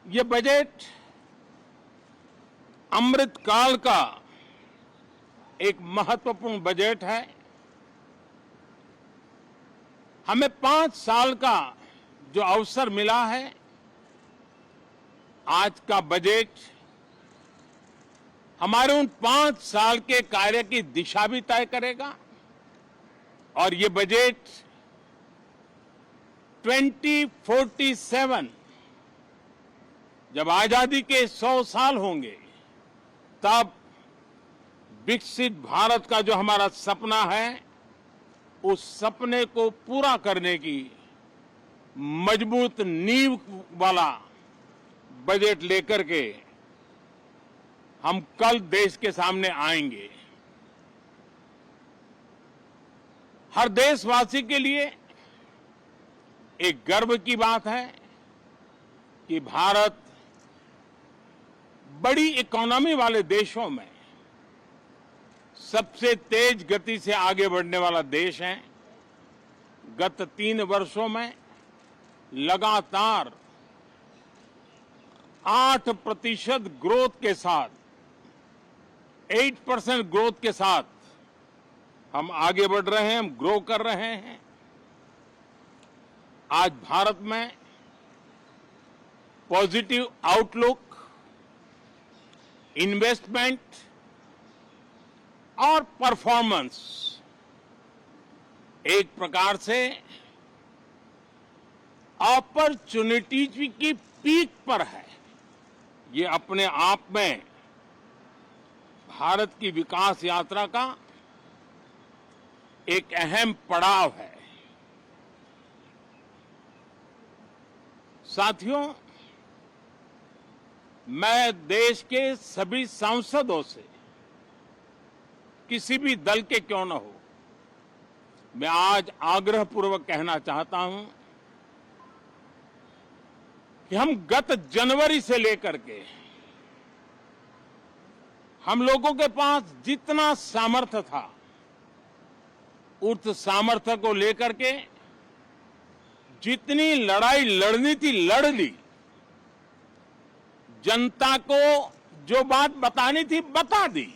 ये बजट अमृत काल का एक महत्वपूर्ण बजट है। हमें 5 साल का जो अवसर मिला है, आज का बजट हमारे उन 5 साल के कार्य की दिशा भी तय करेगा। और ये बजट 2047 जब आजादी के 100 साल होंगे, तब विकसित भारत का जो हमारा सपना है, उस सपने को पूरा करने की मजबूत नींव वाला बजट लेकर के हम कल देश के सामने आएंगे। हर देशवासी के लिए एक गर्व की बात है कि भारत बड़ी इकोनॉमी वाले देशों में सबसे तेज गति से आगे बढ़ने वाला देश है। गत 3 वर्षों में लगातार 8% ग्रोथ के साथ 8% ग्रोथ के साथ हम आगे बढ़ रहे हैं, हम ग्रो कर रहे हैं। आज भारत में पॉजिटिव आउटलुक, इन्वेस्टमेंट और परफॉर्मेंस एक प्रकार से अपॉर्चुनिटीज की पीक पर है। ये अपने आप में भारत की विकास यात्रा का एक अहम पड़ाव है। साथियों, मैं देश के सभी सांसदों से, किसी भी दल के क्यों न हो, मैं आज आग्रहपूर्वक कहना चाहता हूं कि हम गत जनवरी से लेकर के हम लोगों के पास जितना सामर्थ्य था, उस सामर्थ्य को लेकर के जितनी लड़ाई लड़नी थी लड़ ली। जनता को जो बात बतानी थी बता दी।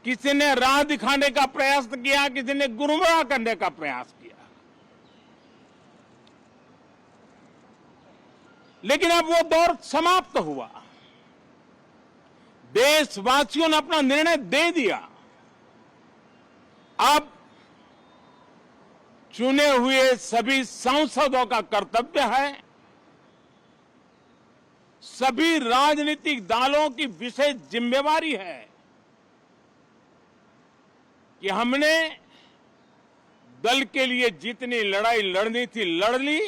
किसी ने राह दिखाने का प्रयास किया, किसी ने गुमराह करने का प्रयास किया, लेकिन अब वो दौर समाप्त हुआ। देशवासियों ने अपना निर्णय दे दिया। अब चुने हुए सभी सांसदों का कर्तव्य है, सभी राजनीतिक दलों की विशेष जिम्मेवारी है कि हमने दल के लिए जितनी लड़ाई लड़नी थी लड़ ली।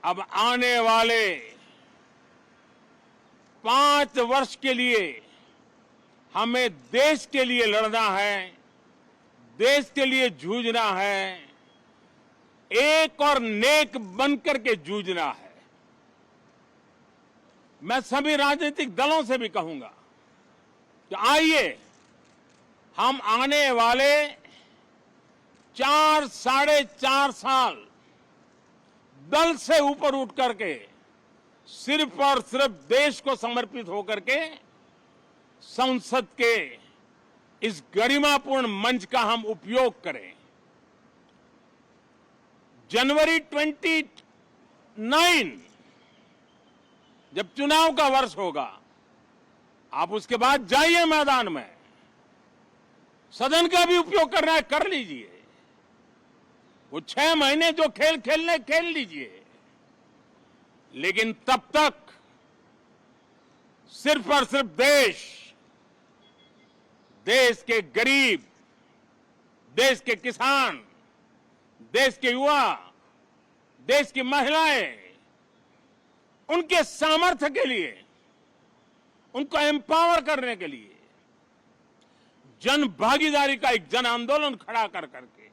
अब आने वाले 5 वर्ष के लिए हमें देश के लिए लड़ना है, देश के लिए जूझना है, एक और नेक बनकर के जूझना है। मैं सभी राजनीतिक दलों से भी कहूंगा कि आइए हम आने वाले 4 साढ़े 4 साल दल से ऊपर उठ करके सिर्फ और सिर्फ देश को समर्पित होकर के संसद के इस गरिमापूर्ण मंच का हम उपयोग करें। जनवरी 29 जब चुनाव का वर्ष होगा, आप उसके बाद जाइए मैदान में, सदन का भी उपयोग करना है कर लीजिए। वो 6 महीने जो खेल खेलने खेल लीजिए, लेकिन तब तक सिर्फ और सिर्फ देश के गरीब, देश के किसान, देश के युवा, देश की महिलाएं, उनके सामर्थ्य के लिए, उनको एम्पावर करने के लिए जन भागीदारी का एक जन आंदोलन खड़ा कर करके